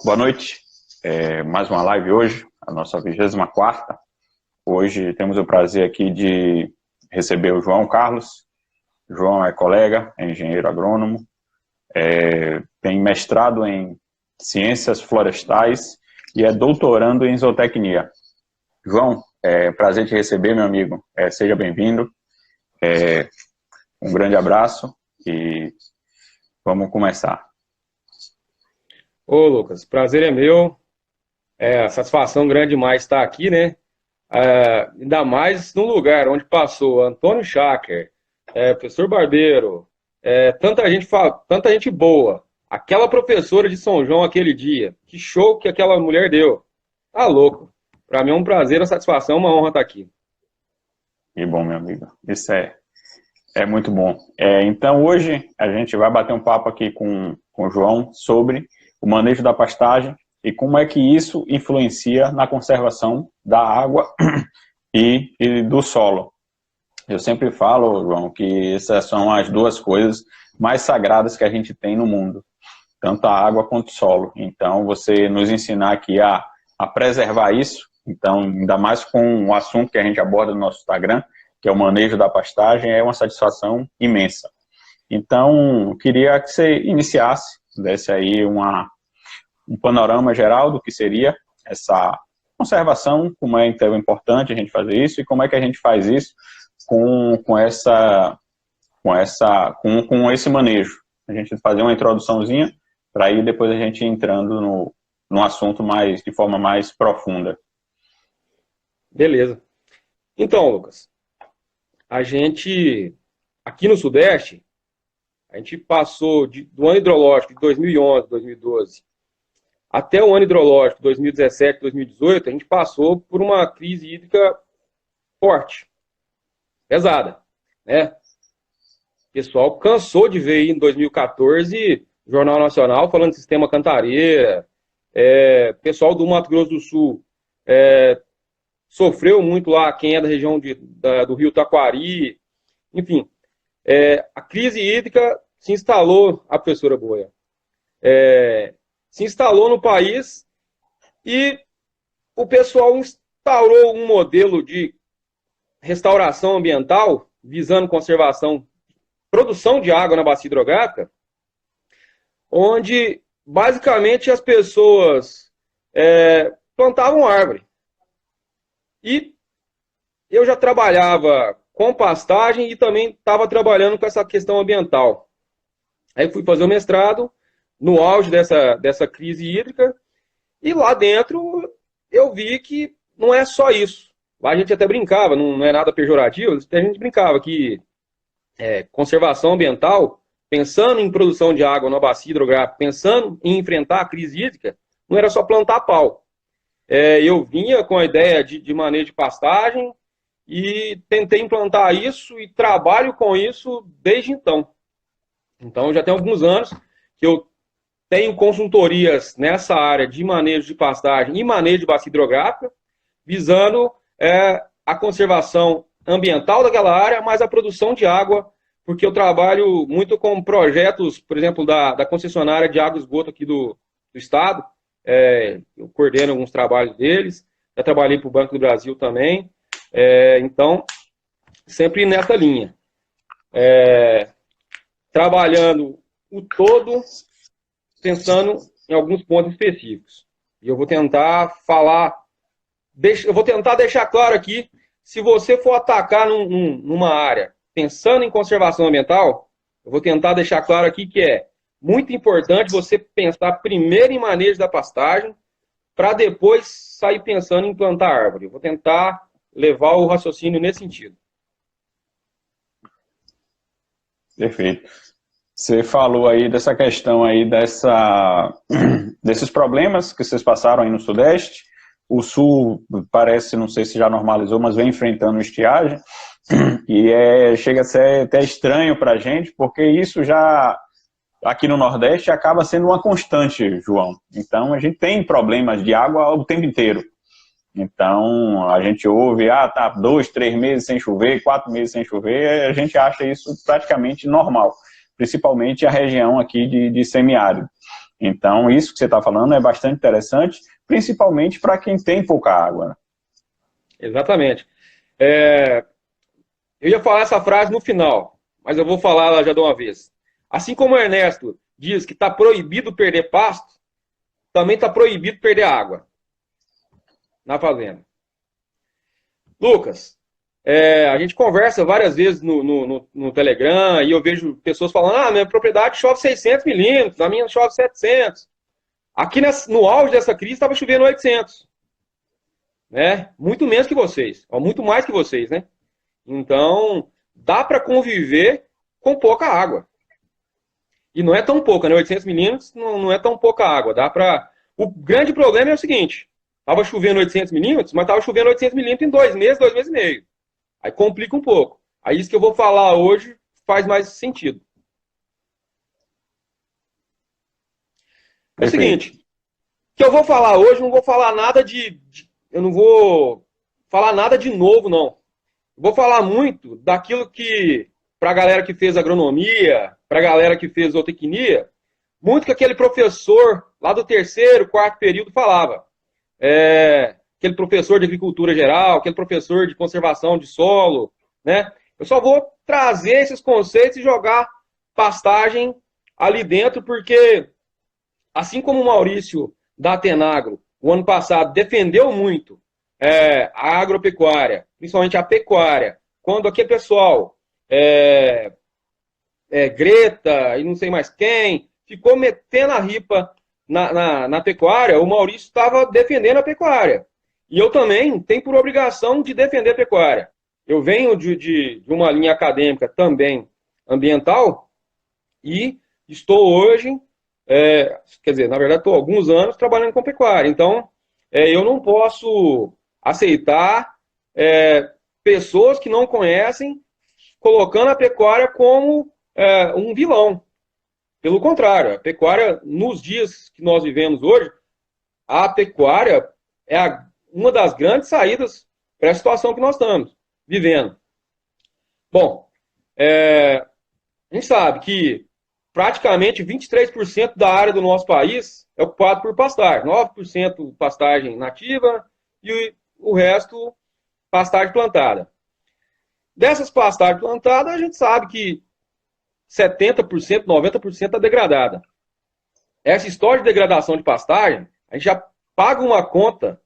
Boa noite. Mais uma live hoje, a nossa 24ª. Hoje temos o prazer aqui de receber o João Carlos. João é colega, é engenheiro agrônomo, tem mestrado em ciências florestais e é doutorando em zootecnia. João, prazer te receber, meu amigo. Seja bem-vindo. Um grande abraço e vamos começar. Ô, Lucas, prazer é meu. Satisfação grande demais estar aqui, né? Ainda mais num lugar onde passou Antônio Schacker, professor Barbeiro, tanta gente boa. Aquela professora de São João aquele dia. Que show que aquela mulher deu. Tá louco. Para mim é um prazer, uma satisfação, uma honra estar aqui. Que bom, meu amigo. Isso é muito bom. Então, hoje a gente vai bater um papo aqui com o João sobre o manejo da pastagem e como é que isso influencia na conservação da água e do solo. Eu sempre falo, João, que essas são as duas coisas mais sagradas que a gente tem no mundo, tanto a água quanto o solo. Então, você nos ensinar aqui a preservar isso, então, ainda mais com o assunto que a gente aborda no nosso Instagram, que é o manejo da pastagem, é uma satisfação imensa. Então, eu queria que você iniciasse, desse aí um panorama geral do que seria essa conservação, como é então importante a gente fazer isso e como é que a gente faz isso com esse manejo. A gente fazer uma introduçãozinha para aí depois a gente entrando no assunto de forma mais profunda. Beleza. Então, Lucas, a gente, aqui no Sudeste, a gente passou do ano hidrológico de 2011, 2012, até o ano hidrológico 2017, 2018, a gente passou por uma crise hídrica forte, pesada, né? O pessoal cansou de ver aí em 2014 o Jornal Nacional falando de sistema Cantareira, pessoal do Mato Grosso do Sul sofreu muito lá, quem é da região do Rio Taquari, enfim. A crise hídrica se instalou, a professora Boia, se instalou no país e o pessoal instaurou um modelo de restauração ambiental visando conservação, produção de água na bacia hidrográfica, onde basicamente as pessoas plantavam árvore. E eu já trabalhava com pastagem e também estava trabalhando com essa questão ambiental. Aí fui fazer o mestrado no auge dessa crise hídrica e lá dentro eu vi que não é só isso. Lá a gente até brincava, não é nada pejorativo, a gente brincava que conservação ambiental, pensando em produção de água na bacia hidrográfica, pensando em enfrentar a crise hídrica, não era só plantar pau. Eu vinha com a ideia de manejo de pastagem e tentei implantar isso e trabalho com isso desde então. Então, já tem alguns anos que eu tenho consultorias nessa área de manejo de pastagem e manejo de bacia hidrográfica, visando a conservação ambiental daquela área, mas a produção de água, porque eu trabalho muito com projetos, por exemplo, da concessionária de água e esgoto aqui do estado. Eu coordeno alguns trabalhos deles, já trabalhei para o Banco do Brasil também, então, sempre nessa linha. Trabalhando o todo, pensando em alguns pontos específicos. E eu vou tentar deixar claro aqui, se você for atacar numa área pensando em conservação ambiental, eu vou tentar deixar claro aqui que é muito importante você pensar primeiro em manejo da pastagem, para depois sair pensando em plantar árvore. Eu vou tentar levar o raciocínio nesse sentido. Perfeito. Você falou aí dessa questão aí desses problemas que vocês passaram aí no Sudeste. O Sul parece, não sei se já normalizou, mas vem enfrentando estiagem. E chega a ser até estranho para a gente, porque isso já aqui no Nordeste acaba sendo uma constante, João. Então a gente tem problemas de água o tempo inteiro. Então a gente ouve, tá 2, 3 meses sem chover, 4 meses sem chover, a gente acha isso praticamente normal, principalmente a região aqui de semiárido. Então, isso que você está falando é bastante interessante, principalmente para quem tem pouca água. Né? Exatamente. Eu ia falar essa frase no final, mas eu vou falar ela já de uma vez. Assim como o Ernesto diz que está proibido perder pasto, também está proibido perder água na fazenda. Lucas, a gente conversa várias vezes no Telegram e eu vejo pessoas falando, minha propriedade chove 600 milímetros, a minha chove 700. Aqui no auge dessa crise estava chovendo 800. Né? Muito menos que vocês, ou muito mais que vocês, né? Então, dá para conviver com pouca água. E não é tão pouca, né? 800 milímetros não é tão pouca água. Dá para. O grande problema é o seguinte: estava chovendo 800 milímetros, mas estava chovendo 800 milímetros em 2 meses e meio. Aí complica um pouco. Aí isso que eu vou falar hoje faz mais sentido. É o seguinte: o que eu vou falar hoje, não vou falar nada eu não vou falar nada de novo, não. Vou falar muito daquilo que, para a galera que fez agronomia, para a galera que fez zootecnia, muito que aquele professor lá do 3º, 4º período falava. Aquele professor de agricultura geral, aquele professor de conservação de solo, né? Eu só vou trazer esses conceitos e jogar pastagem ali dentro, porque assim como o Maurício da Atenagro, o ano passado, defendeu muito a agropecuária, principalmente a pecuária, quando aquele pessoal, Greta e não sei mais quem, ficou metendo a ripa na pecuária, o Maurício estava defendendo a pecuária. E eu também tenho por obrigação de defender a pecuária. Eu venho de uma linha acadêmica também ambiental e estou hoje, quer dizer, na verdade estou há alguns anos trabalhando com pecuária. Então, eu não posso aceitar pessoas que não conhecem colocando a pecuária como um vilão. Pelo contrário, a pecuária, nos dias que nós vivemos hoje, a pecuária é uma das grandes saídas para a situação que nós estamos vivendo. Bom, a gente sabe que praticamente 23% da área do nosso país é ocupado por pastagem. 9% pastagem nativa e o resto pastagem plantada. Dessas pastagens plantadas, a gente sabe que 70%, 90% está degradada. Essa história de degradação de pastagem, a gente já paga uma conta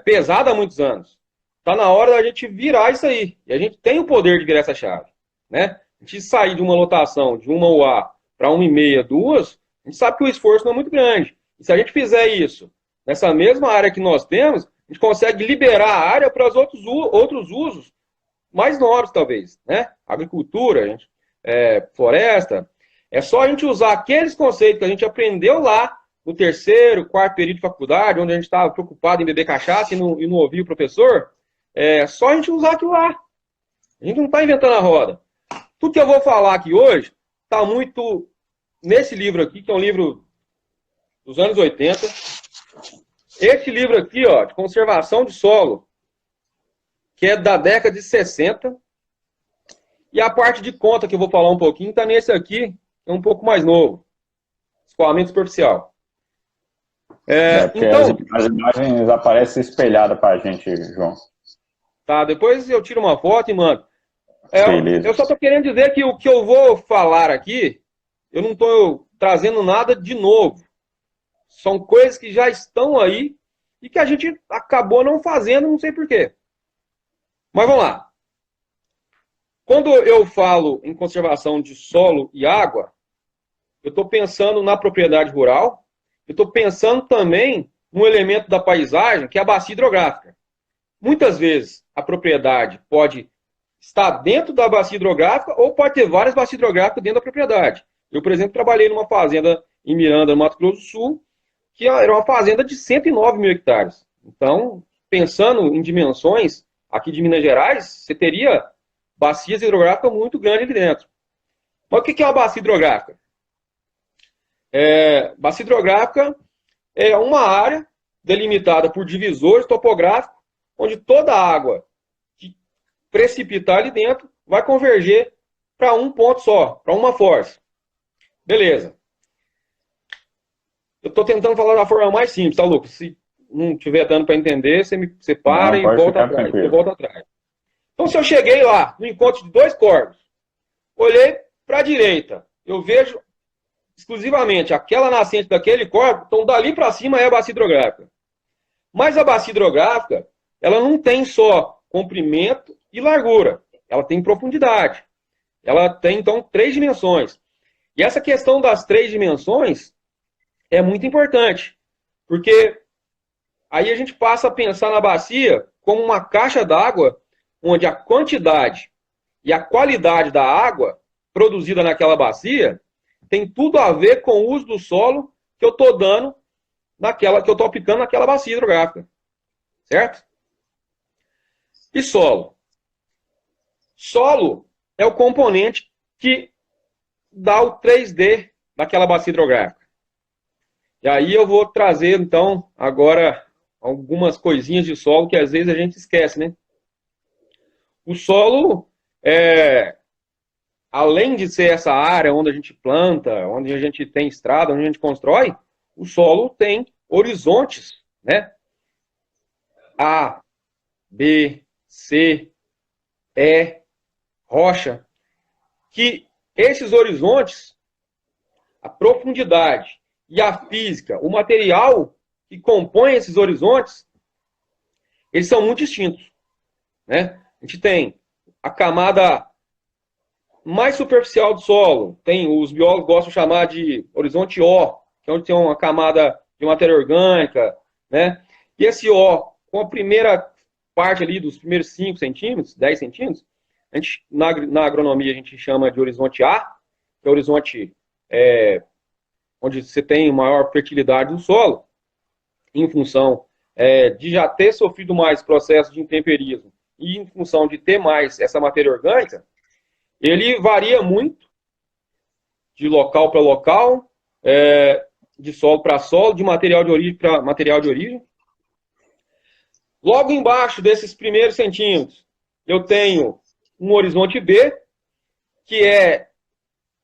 pesada há muitos anos. Está na hora da gente virar isso aí. E a gente tem o poder de virar essa chave. Né? A gente sair de uma lotação de 1 UA para 1,5, 2, a gente sabe que o esforço não é muito grande. E se a gente fizer isso nessa mesma área que nós temos, a gente consegue liberar a área para os outros usos mais nobres, talvez. Né? Agricultura, floresta. É só a gente usar aqueles conceitos que a gente aprendeu lá no 3º, 4º período de faculdade, onde a gente estava preocupado em beber cachaça e não ouvir o professor. Só a gente usar aquilo lá. A gente não está inventando a roda. Tudo que eu vou falar aqui hoje está muito nesse livro aqui, que é um livro dos anos 80. Esse livro aqui, ó, de conservação de solo, que é da década de 60. E a parte de conta que eu vou falar um pouquinho está nesse aqui, que é um pouco mais novo. Escoamento superficial. Então, as imagens aparecem espelhadas para a gente, João. Tá, depois eu tiro uma foto e mando. Eu só estou querendo dizer que o que eu vou falar aqui, eu não estou trazendo nada de novo. São coisas que já estão aí e que a gente acabou não fazendo, não sei porquê. Mas vamos lá. Quando eu falo em conservação de solo e água, eu estou pensando na propriedade rural, eu estou pensando também num elemento da paisagem, que é a bacia hidrográfica. Muitas vezes a propriedade pode estar dentro da bacia hidrográfica ou pode ter várias bacias hidrográficas dentro da propriedade. Eu, por exemplo, trabalhei numa fazenda em Miranda, no Mato Grosso do Sul, que era uma fazenda de 109 mil hectares. Então, pensando em dimensões aqui de Minas Gerais, você teria bacias hidrográficas muito grandes ali dentro. Mas o que é uma bacia hidrográfica? Bacia hidrográfica é uma área delimitada por divisores topográficos, onde toda a água que precipitar ali dentro vai converger para um ponto só, para uma força. Beleza. Eu estou tentando falar da forma mais simples, tá, Lucas? Se não estiver dando para entender, você para Não, e pode volta ficar atrás. tranquilo. Eu volto atrás. Então, se eu cheguei lá, no encontro de dois corpos, olhei para a direita, eu vejo exclusivamente aquela nascente daquele corpo, então dali para cima é a bacia hidrográfica. Mas a bacia hidrográfica, ela não tem só comprimento e largura, ela tem profundidade. Ela tem, então, 3 dimensões. E essa questão das 3 dimensões é muito importante, porque aí a gente passa a pensar na bacia como uma caixa d'água, onde a quantidade e a qualidade da água produzida naquela bacia tem tudo a ver com o uso do solo que eu estou dando naquela, que eu estou aplicando naquela bacia hidrográfica. Certo? E solo? Solo é o componente que dá o 3D daquela bacia hidrográfica. E aí eu vou trazer, então, agora algumas coisinhas de solo que às vezes a gente esquece, né? O solo, além de ser essa área onde a gente planta, onde a gente tem estrada, onde a gente constrói, o solo tem horizontes, né? A, B, C, E, rocha, que esses horizontes, a profundidade e a física, o material que compõe esses horizontes, eles são muito distintos, né? A gente tem a camada mais superficial do solo, tem, os biólogos gostam de chamar de horizonte O, que é onde tem uma camada de matéria orgânica, né? E esse O, com a primeira parte ali dos primeiros 5 centímetros, 10 centímetros, a gente, na agronomia a gente chama de horizonte A, que é o horizonte onde você tem maior fertilidade do solo, em função de já ter sofrido mais processo de intemperismo e em função de ter mais essa matéria orgânica, ele varia muito de local para local, de solo para solo, de material de origem para material de origem. Logo embaixo desses primeiros centímetros, eu tenho um horizonte B, que é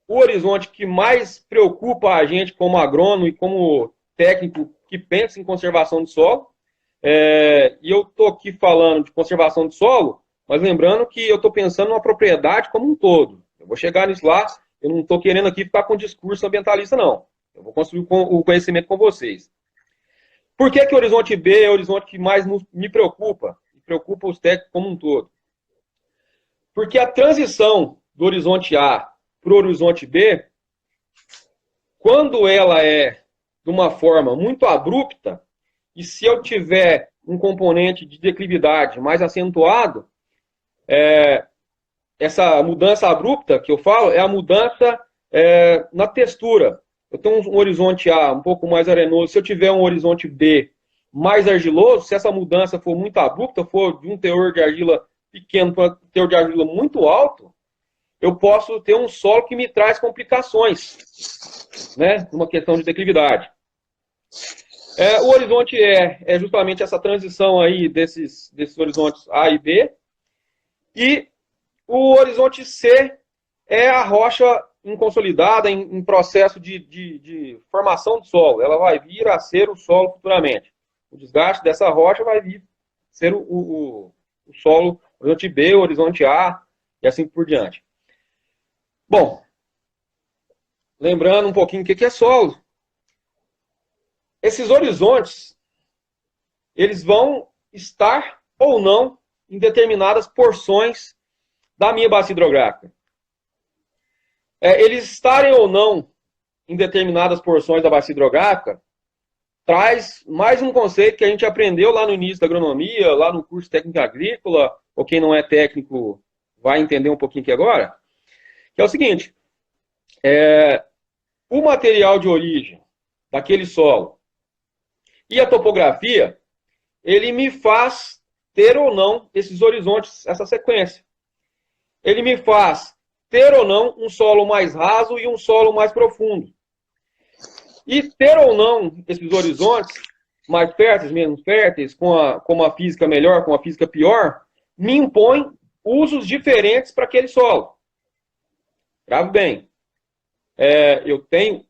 o horizonte que mais preocupa a gente como agrônomo e como técnico que pensa em conservação de solo. E eu estou aqui falando de conservação de solo, mas lembrando que eu estou pensando numa propriedade como um todo. Eu vou chegar nisso lá, eu não estou querendo aqui ficar com discurso ambientalista, não. Eu vou construir o conhecimento com vocês. Por que o horizonte B é o horizonte que mais me preocupa? Me preocupa os técnicos como um todo. Porque a transição do horizonte A para o horizonte B, quando ela é de uma forma muito abrupta, e se eu tiver um componente de declividade mais acentuado, essa mudança abrupta que eu falo é a mudança na textura. Eu tenho um horizonte A um pouco mais arenoso, se eu tiver um horizonte B mais argiloso, se essa mudança for muito abrupta, for de um teor de argila pequeno para um teor de argila muito alto, eu posso ter um solo que me traz complicações, né, numa questão de declividade. O horizonte é justamente essa transição aí desses horizontes A e B, e o horizonte C é a rocha inconsolidada, em processo de formação do solo. Ela vai vir a ser o solo futuramente. O desgaste dessa rocha vai vir ser o solo, horizonte B, horizonte A, e assim por diante. Bom, lembrando um pouquinho o que é solo. Esses horizontes, eles vão estar ou não em determinadas porções da minha bacia hidrográfica. Eles estarem ou não em determinadas porções da bacia hidrográfica traz mais um conceito que a gente aprendeu lá no início da agronomia, lá no curso técnico agrícola, ou quem não é técnico vai entender um pouquinho aqui agora, que é o seguinte, o material de origem daquele solo e a topografia, ele me faz ter ou não esses horizontes, essa sequência. Ele me faz ter ou não um solo mais raso e um solo mais profundo. E ter ou não esses horizontes mais férteis, menos férteis, com uma física melhor, com a física pior, me impõe usos diferentes para aquele solo. Grave bem. Eu tenho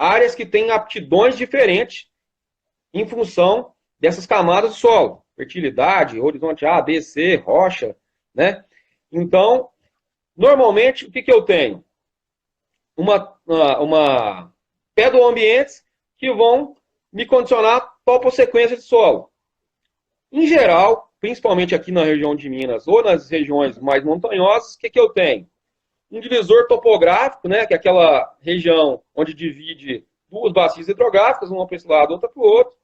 áreas que têm aptidões diferentes em função dessas camadas do solo. Fertilidade, horizonte A, B, C, rocha, né? Então, normalmente, o que eu tenho? Uma pedoambientes que vão me condicionar topossequência de solo. Em geral, principalmente aqui na região de Minas ou nas regiões mais montanhosas, o que eu tenho? Um divisor topográfico, né, que é aquela região onde divide duas bacias hidrográficas, uma para esse lado, outra para o outro.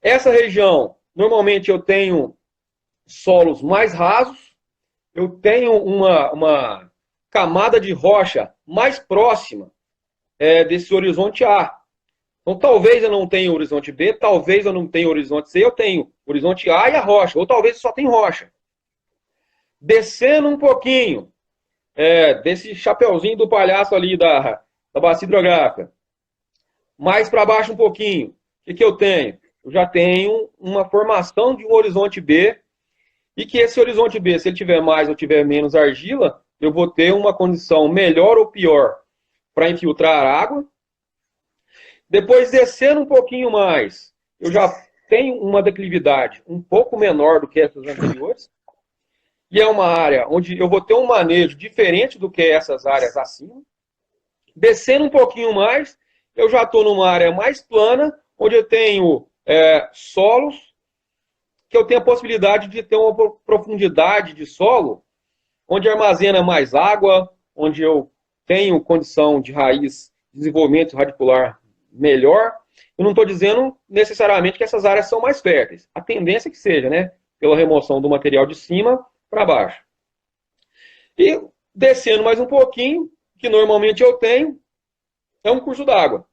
Essa região, normalmente eu tenho solos mais rasos, eu tenho uma camada de rocha mais próxima desse horizonte A. Então, talvez eu não tenha horizonte B, talvez eu não tenha horizonte C, eu tenho horizonte A e a rocha, ou talvez só tenha rocha. Descendo um pouquinho, desse chapeuzinho do palhaço ali da bacia hidrográfica, mais para baixo um pouquinho, o que eu tenho? Eu já tenho uma formação de um horizonte B, e que esse horizonte B, se ele tiver mais ou tiver menos argila, eu vou ter uma condição melhor ou pior para infiltrar água. Depois, descendo um pouquinho mais, eu já tenho uma declividade um pouco menor do que essas anteriores, e é uma área onde eu vou ter um manejo diferente do que essas áreas acima. Descendo um pouquinho mais, eu já estou numa área mais plana, onde eu tenho solos, que eu tenho a possibilidade de ter uma profundidade de solo, onde armazena mais água, onde eu tenho condição de raiz, desenvolvimento radicular melhor. Eu não estou dizendo necessariamente que essas áreas são mais férteis. A tendência é que seja, né? Pela remoção do material de cima para baixo. E descendo mais um pouquinho, que normalmente eu tenho, é um curso d'água,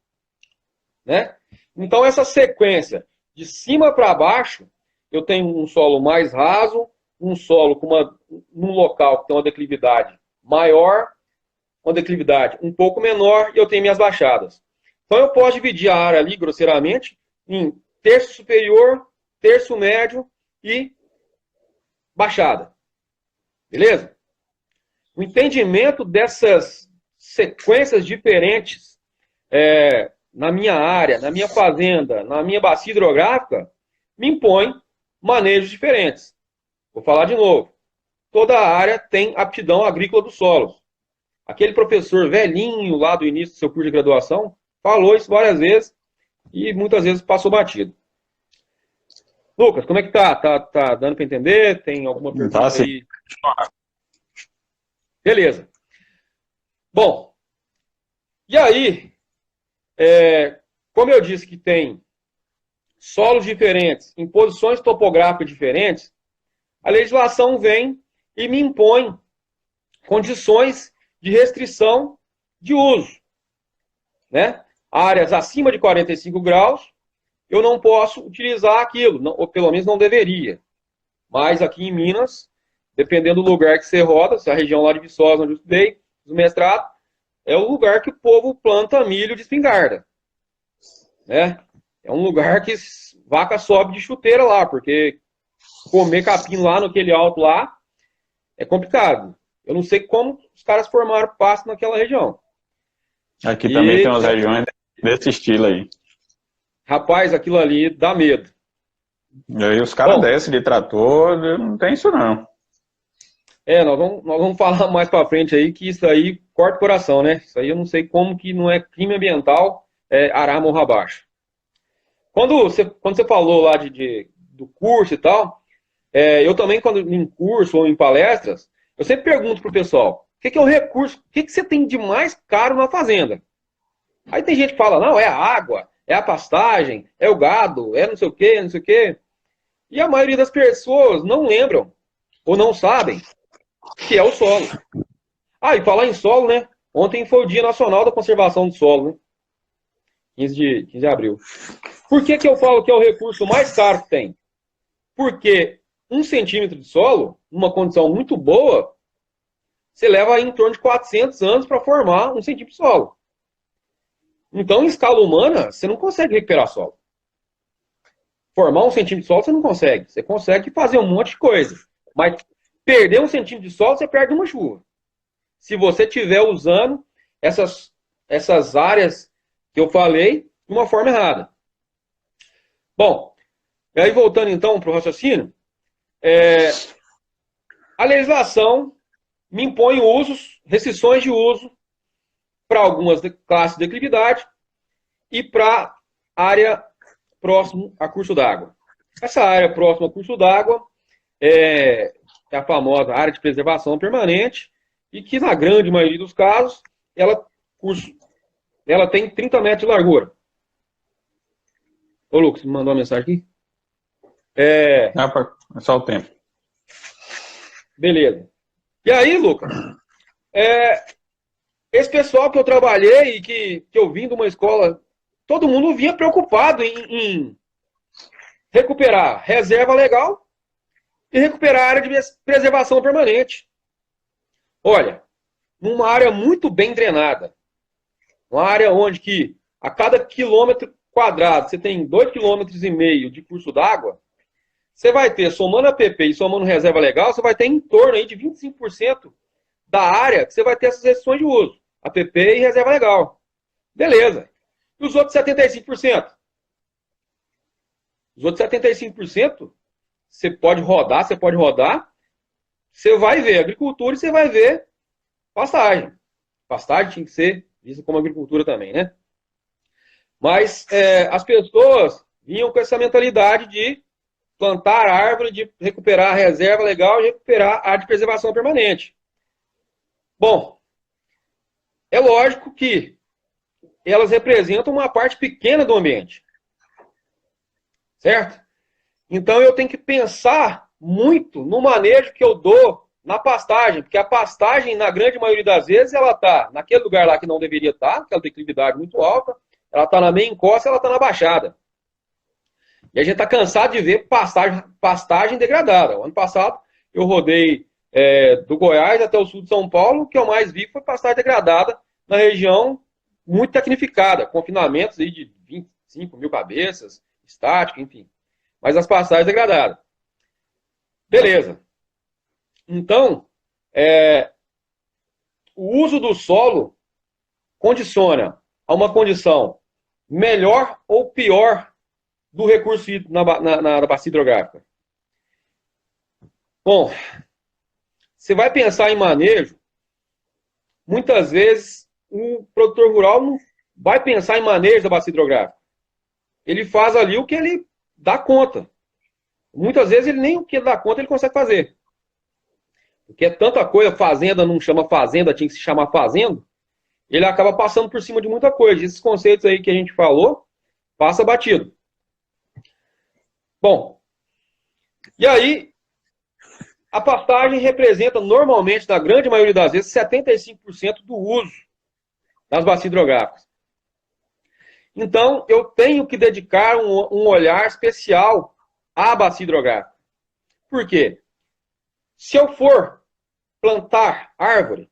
né? Então, essa sequência de cima para baixo, eu tenho um solo mais raso, um solo com num local que tem uma declividade maior, uma declividade um pouco menor, e eu tenho minhas baixadas. Então, eu posso dividir a área ali, grosseiramente, em terço superior, terço médio e baixada. Beleza? O entendimento dessas sequências diferentes na minha área, na minha fazenda, na minha bacia hidrográfica, me impõe manejos diferentes. Vou falar de novo. Toda área tem aptidão agrícola dos solos. Aquele professor velhinho lá do início do seu curso de graduação falou isso várias vezes e muitas vezes passou batido. Lucas, como é que tá? Tá dando para entender? Tem alguma pergunta aí? Beleza. Bom, e aí, como eu disse que tem solos diferentes, em posições topográficas diferentes, a legislação vem e me impõe condições de restrição de uso, né? Áreas acima de 45 graus, eu não posso utilizar aquilo, ou pelo menos não deveria. Mas aqui em Minas, dependendo do lugar que você roda, se a região lá de Viçosa, onde eu estudei, do mestrado, é o lugar que o povo planta milho de espingarda, né? É um lugar que vaca sobe de chuteira lá, porque comer capim lá naquele alto lá é complicado. Eu não sei como os caras formaram pasto naquela região. Aqui também tem umas regiões desse estilo aí. Rapaz, aquilo ali dá medo. E aí os caras descem de trator, não tem isso não. Nós vamos falar mais pra frente aí que isso aí corta o coração, né? Isso aí eu não sei como que não é crime ambiental arar morro abaixo. Quando você falou lá do curso e tal, eu também, quando em curso ou em palestras, eu sempre pergunto pro pessoal, o que é o recurso, o que você tem de mais caro na fazenda? Aí tem gente que fala, não, é a água, é a pastagem, é o gado, é não sei o quê, não sei o quê. E a maioria das pessoas não lembram, ou não sabem, que é o solo. Ah, e falar em solo, né? Ontem foi o Dia Nacional da Conservação do Solo, né? 15 de abril. Por que eu falo que é o recurso mais caro que tem? Porque 1 centímetro de solo, numa condição muito boa, você leva em torno de 400 anos para formar 1 centímetro de solo. Então, em escala humana, você não consegue recuperar solo. Formar 1 centímetro de solo, você não consegue. Você consegue fazer um monte de coisa. Mas perder 1 centímetro de solo, você perde uma chuva. Se você estiver usando essas áreas que eu falei de uma forma errada. Bom, e aí voltando então para o raciocínio, a legislação me impõe usos, restrições de uso para algumas classes de declividade e para área próximo a curso d'água. Essa área próxima a curso d'água é a famosa área de preservação permanente e que, na grande maioria dos casos, ela tem 30 metros de largura. Ô, Lucas, me mandou uma mensagem aqui? É só o tempo. Beleza. E aí, Lucas, esse pessoal que eu trabalhei e que eu vim de uma escola, todo mundo vinha preocupado em recuperar reserva legal e recuperar a área de preservação permanente. Olha, numa área muito bem drenada, uma área onde que a cada quilômetro quadrado você tem 2,5 km de curso d'água, você vai ter, somando a PP e somando reserva legal, você vai ter em torno aí de 25% da área que você vai ter essas restrições de uso. APP e reserva legal. Beleza. E os outros 75%? Os outros 75%, você pode rodar, você vai ver agricultura e você vai ver pastagem. Pastagem tinha que ser vista como agricultura também, né? Mas as pessoas vinham com essa mentalidade de plantar árvore, de recuperar a reserva legal e recuperar a área de preservação permanente. Bom, é lógico que elas representam uma parte pequena do ambiente. Certo? Então eu tenho que pensar muito no manejo que eu dou na pastagem, porque a pastagem, na grande maioria das vezes, ela está naquele lugar lá que não deveria estar, aquela declividade muito alta, ela está na meia encosta, ela está na baixada. E a gente está cansado de ver pastagem degradada. O ano passado eu rodei do Goiás até o sul de São Paulo, o que eu mais vi foi pastagem degradada na região muito tecnificada, confinamentos aí de 25 mil cabeças, estática, enfim. Mas as pastagens degradadas. Beleza. Então, o uso do solo condiciona a uma condição melhor ou pior do recurso na bacia hidrográfica. Bom, você vai pensar em manejo, muitas vezes o produtor rural não vai pensar em manejo da bacia hidrográfica. Ele faz ali o que ele dá conta. Muitas vezes ele nem o que ele dá conta ele consegue fazer. Porque é tanta coisa, fazenda não chama fazenda, tinha que se chamar fazenda, ele acaba passando por cima de muita coisa. Esses conceitos aí que a gente falou, passa batido. Bom, e aí, a pastagem representa normalmente, na grande maioria das vezes, 75% do uso das bacias hidrográficas. Então, eu tenho que dedicar um olhar especial à bacia hidrográfica. Por quê? Se eu for plantar árvore,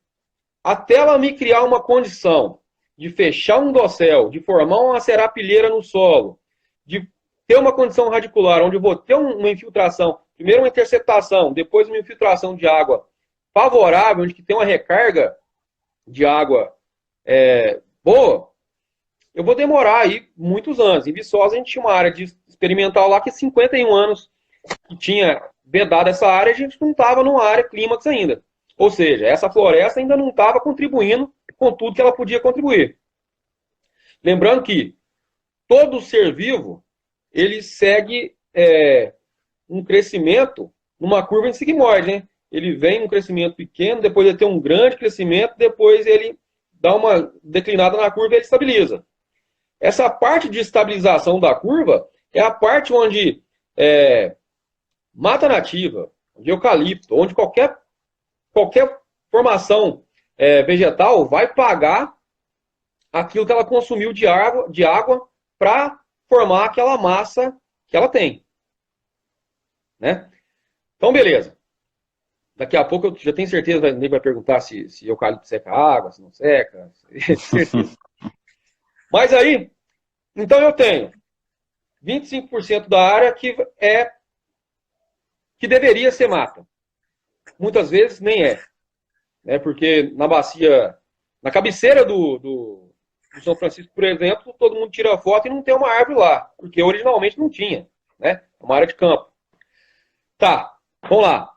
até ela me criar uma condição de fechar um dossel, de formar uma serapilheira no solo, de ter uma condição radicular, onde eu vou ter uma infiltração, primeiro uma interceptação, depois uma infiltração de água favorável, onde tem uma recarga de água boa, eu vou demorar aí muitos anos. Em Viçosa a gente tinha uma área experimental lá que 51 anos que tinha vedado essa área, a gente não estava numa área clímax ainda. Ou seja, essa floresta ainda não estava contribuindo com tudo que ela podia contribuir. Lembrando que todo ser vivo, ele segue um crescimento numa curva em sigmoide, né? Ele vem num crescimento pequeno, depois ele tem um grande crescimento, depois ele dá uma declinada na curva e ele estabiliza. Essa parte de estabilização da curva é a parte onde mata nativa, de eucalipto, onde qualquer formação vegetal vai pagar aquilo que ela consumiu de água para formar aquela massa que ela tem. Né? Então, beleza. Daqui a pouco eu já tenho certeza que ninguém vai perguntar se eucalipto seca a água, se não seca. Certeza. Mas aí, então eu tenho 25% da área que deveria ser mata. Muitas vezes nem é. Né? Porque na bacia, na cabeceira do no São Francisco, por exemplo, todo mundo tira foto e não tem uma árvore lá, porque originalmente não tinha, né? É uma área de campo. Tá, vamos lá.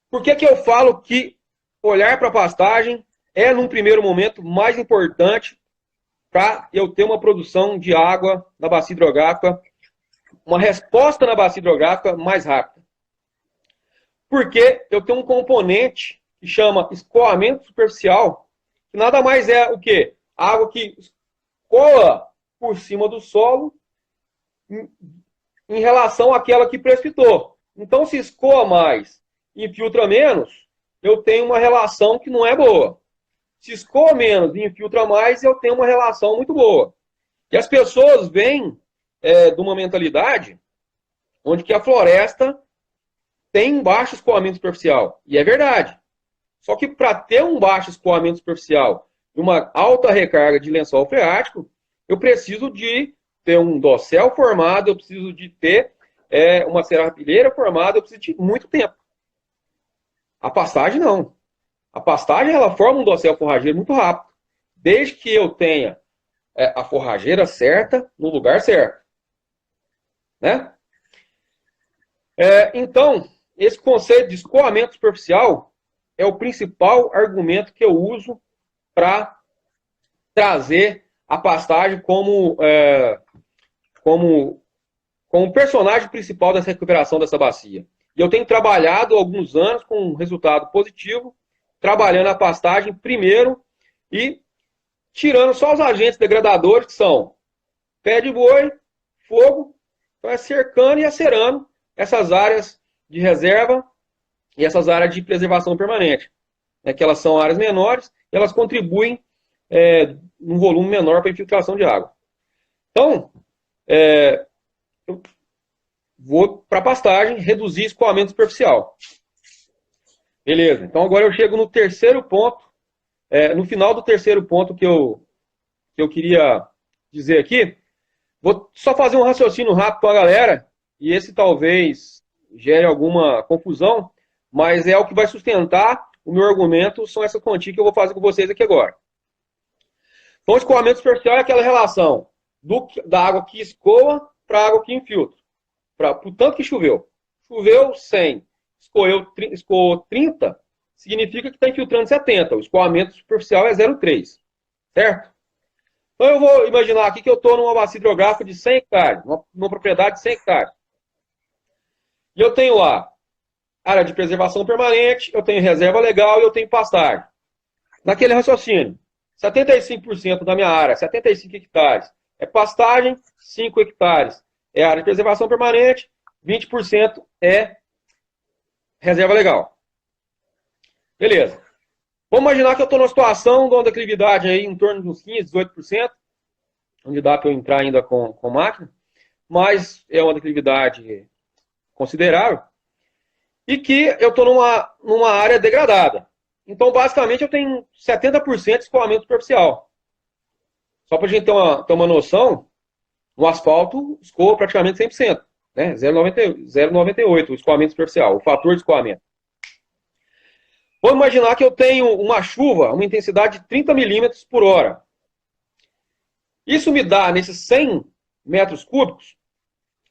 Por que eu falo que olhar para a pastagem é, num primeiro momento, mais importante para eu ter uma produção de água na bacia hidrográfica, uma resposta na bacia hidrográfica mais rápida? Porque eu tenho um componente que chama escoamento superficial, que nada mais é o quê? Água que escoa por cima do solo em relação àquela que precipitou. Então, se escoa mais e infiltra menos, eu tenho uma relação que não é boa. Se escoa menos e infiltra mais, eu tenho uma relação muito boa. E as pessoas vêm de uma mentalidade onde que a floresta tem um baixo escoamento superficial. E é verdade. Só que para ter um baixo escoamento superficial e uma alta recarga de lençol freático, eu preciso de ter um dossel formado, eu preciso de ter uma serrapilheira formada, eu preciso de muito tempo. A pastagem não. A pastagem ela forma um dossel forrageiro muito rápido, desde que eu tenha a forrageira certa no lugar certo. Né? Então, esse conceito de escoamento superficial é o principal argumento que eu uso para trazer a pastagem como personagem principal dessa recuperação dessa bacia. E eu tenho trabalhado há alguns anos com um resultado positivo, trabalhando a pastagem primeiro e tirando só os agentes degradadores, que são pé de boi, fogo, então cercando e acerando essas áreas de reserva e essas áreas de preservação permanente, que elas são áreas menores e elas contribuem num volume menor para a infiltração de água. Então, eu vou para a pastagem, reduzir escoamento superficial. Beleza, então agora eu chego no terceiro ponto, no final do terceiro ponto que eu queria dizer aqui. Vou só fazer um raciocínio rápido para a galera, e esse talvez gere alguma confusão, mas é o que vai sustentar o meu argumento, são essas continhas que eu vou fazer com vocês aqui agora. Então, o escoamento superficial é aquela relação da água que escoa para a água que infiltra. Por tanto que choveu. Choveu 100, escoou 30, significa que está infiltrando 70. O escoamento superficial é 0,3. Certo? Então, eu vou imaginar aqui que eu estou numa bacia hidrográfica de 100 hectares, numa propriedade de 100 hectares. E eu tenho lá área de preservação permanente, eu tenho reserva legal e eu tenho pastagem. Naquele raciocínio, 75% da minha área, 75 hectares, é pastagem, 5 hectares é área de preservação permanente, 20% é reserva legal. Beleza. Vamos imaginar que eu estou numa situação de uma declividade aí em torno de uns 15%, 18%, onde dá para eu entrar ainda com máquina, mas é uma declividade considerável, e que eu estou numa área degradada. Então, basicamente, eu tenho 70% de escoamento superficial. Só para a gente ter uma noção, o asfalto escoa praticamente 100%, né? 0,98 o escoamento superficial, o fator de escoamento. Vamos imaginar que eu tenho uma chuva, uma intensidade de 30 milímetros por hora. Isso me dá, nesses 100 metros cúbicos,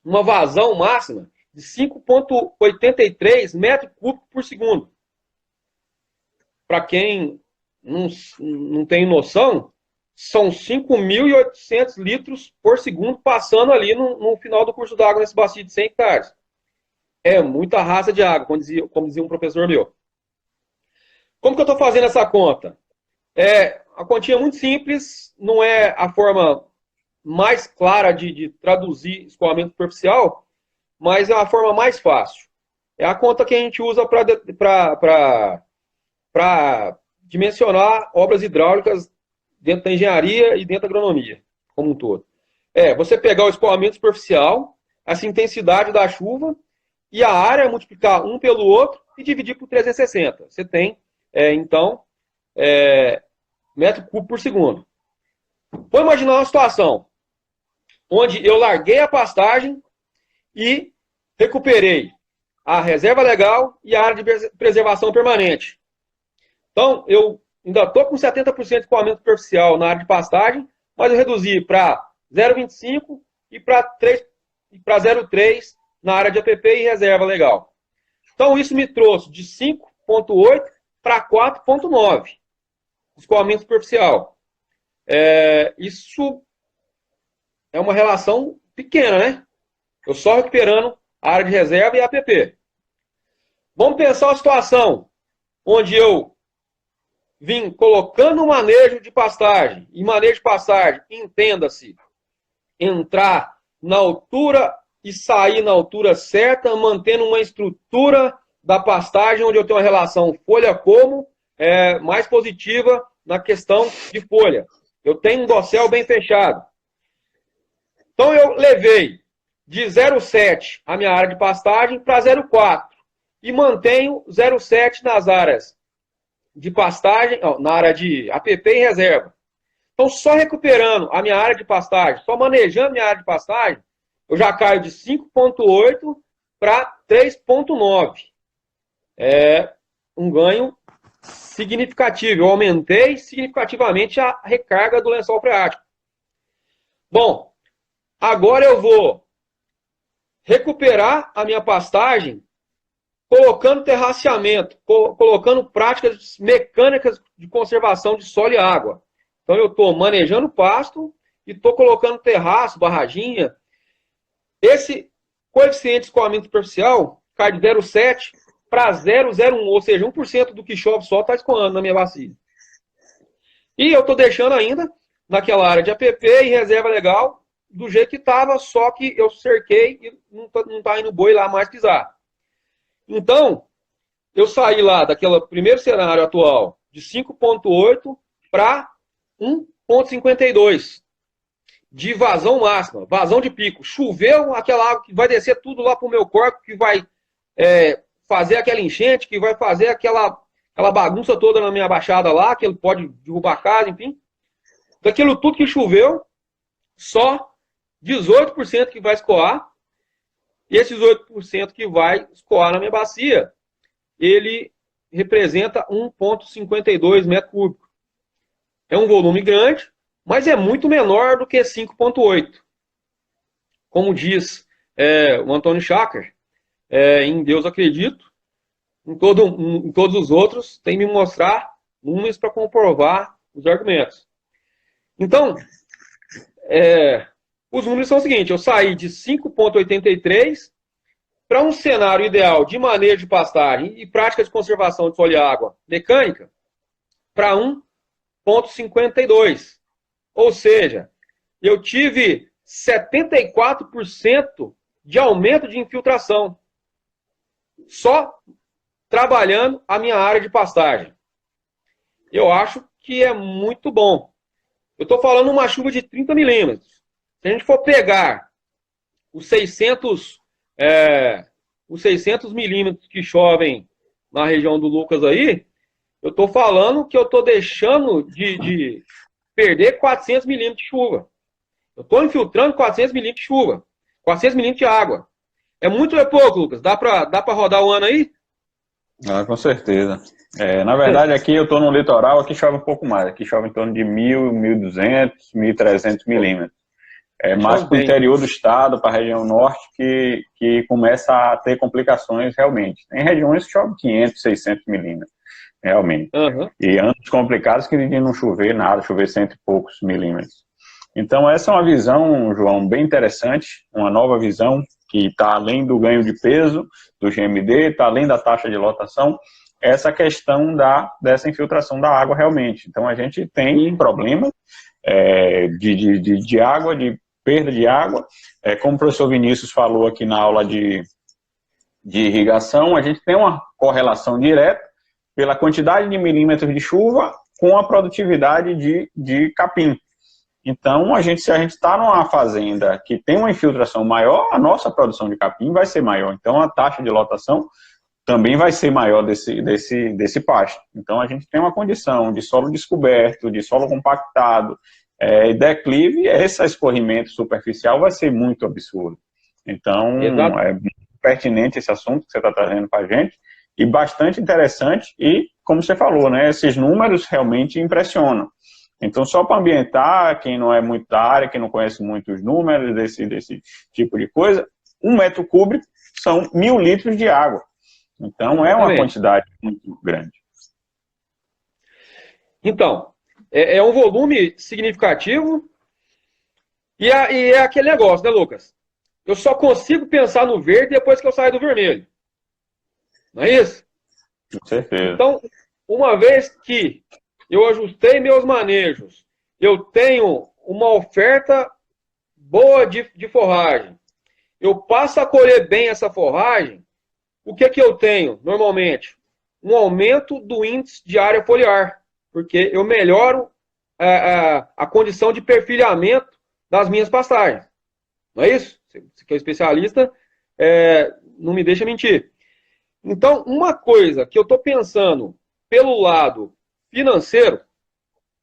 uma vazão máxima de 5,83 metros cúbicos por segundo. Para quem não tem noção, são 5.800 litros por segundo passando ali no final do curso d'água nesse bacio de 100 hectares. É muita raça de água, como dizia um professor meu. Como que eu estou fazendo essa conta? A continha é muito simples, não é a forma mais clara de traduzir escoamento superficial, mas é a forma mais fácil. É a conta que a gente usa para dimensionar obras hidráulicas dentro da engenharia e dentro da agronomia, como um todo. Você pegar o escoamento superficial, essa intensidade da chuva, e a área multiplicar um pelo outro e dividir por 360. Você tem, então, metro cúbico por segundo. Vou imaginar uma situação onde eu larguei a pastagem e recuperei a reserva legal e a área de preservação permanente. Então, eu ainda estou com 70% de escoamento superficial na área de pastagem, mas eu reduzi para 0,25 e para 0,3 na área de APP e reserva legal. Então, isso me trouxe de 5,8 para 4,9 escoamento superficial. Isso é uma relação pequena, né? Eu só recuperando a área de reserva e a APP. Vamos pensar a situação onde eu vim colocando o manejo de pastagem. E manejo de pastagem, entenda-se, entrar na altura e sair na altura certa, mantendo uma estrutura da pastagem onde eu tenho uma relação folha-como mais positiva na questão de folha. Eu tenho um dossel bem fechado. Então eu levei de 0,7 a minha área de pastagem para 0,4 e mantenho 0,7 nas áreas de pastagem, na área de APP e reserva. Então, só recuperando a minha área de pastagem, só manejando a minha área de pastagem, eu já caio de 5,8 para 3,9. É um ganho significativo. Eu aumentei significativamente a recarga do lençol freático. Bom, agora eu vou recuperar a minha pastagem colocando terraceamento, colocando práticas mecânicas de conservação de solo e água. Então, eu estou manejando o pasto e estou colocando terraço, barraginha. Esse coeficiente de escoamento superficial cai de 0,7 para 0,01, ou seja, 1% do que chove só está escoando na minha bacia. E eu estou deixando ainda naquela área de APP e reserva legal do jeito que estava, só que eu cerquei e não está indo boi lá mais pisar. Então, eu saí lá daquele primeiro cenário atual de 5,8 para 1,52 de vazão máxima, vazão de pico. Choveu, aquela água que vai descer tudo lá para o meu corpo, que vai fazer aquela enchente, que vai fazer aquela bagunça toda na minha baixada lá, que ele pode derrubar a casa, enfim. Daquilo tudo que choveu, só 18% que vai escoar. E esses 8% que vai escoar na minha bacia, ele representa 1,52 metro cúbico. É um volume grande, mas é muito menor do que 5,8. Como diz o Antônio Schacker, em Deus acredito, em todos os outros, tem que me mostrar números para comprovar os argumentos. Então, os números são o seguinte: eu saí de 5,83 para um cenário ideal de manejo de pastagem e prática de conservação de solo e água mecânica para 1,52. Ou seja, eu tive 74% de aumento de infiltração só trabalhando a minha área de pastagem. Eu acho que é muito bom. Eu estou falando uma chuva de 30 milímetros. Se a gente for pegar os 600 milímetros que chovem na região do Lucas aí, eu estou falando que eu estou deixando de perder 400 milímetros de chuva. Eu estou infiltrando 400 milímetros de chuva, 400 milímetros de água. É muito ou é pouco, Lucas? Dá para rodar o ano aí? Ah, com certeza. Na verdade, aqui eu estou no litoral, aqui chove um pouco mais. Aqui chove em torno de 1.000, 1.200, 1.300 milímetros. É mais para o interior do estado, para a região norte, que começa a ter complicações realmente. Tem regiões que chove 500, 600 milímetros, realmente. Uhum. E anos complicados que não chover nada, chover 100 e poucos milímetros. Então, essa é uma visão, João, bem interessante, uma nova visão que está além do ganho de peso do GMD, está além da taxa de lotação, essa questão dessa infiltração da água realmente. Então, a gente tem problemas de água, de perda de água. Como o professor Vinícius falou aqui na aula de irrigação, a gente tem uma correlação direta pela quantidade de milímetros de chuva com a produtividade de capim. Então, se a gente está numa fazenda que tem uma infiltração maior, a nossa produção de capim vai ser maior. Então, a taxa de lotação também vai ser maior desse pasto. Então, a gente tem uma condição de solo descoberto, de solo compactado, declive, esse escorrimento superficial vai ser muito absurdo. Então, é muito pertinente esse assunto que você está trazendo para a gente. e bastante interessante, e, como você falou, né, esses números realmente impressionam. Então, só para ambientar, quem não é muito da área, quem não conhece muito os números desse tipo de coisa, 1 m³ são 1.000 litros de água. Então, é uma quantidade muito grande. Então, é um volume significativo e é aquele negócio, né, Lucas? Eu só consigo pensar no verde depois que eu saio do vermelho. Não é isso? Com certeza. Então, uma vez que eu ajustei meus manejos, eu tenho uma oferta boa de forragem, eu passo a colher bem essa forragem, o que eu tenho normalmente? Um aumento do índice de área foliar, porque eu melhoro a condição de perfilhamento das minhas pastagens. Não é isso? Você que é especialista, não me deixa mentir. Então, uma coisa que eu estou pensando pelo lado financeiro,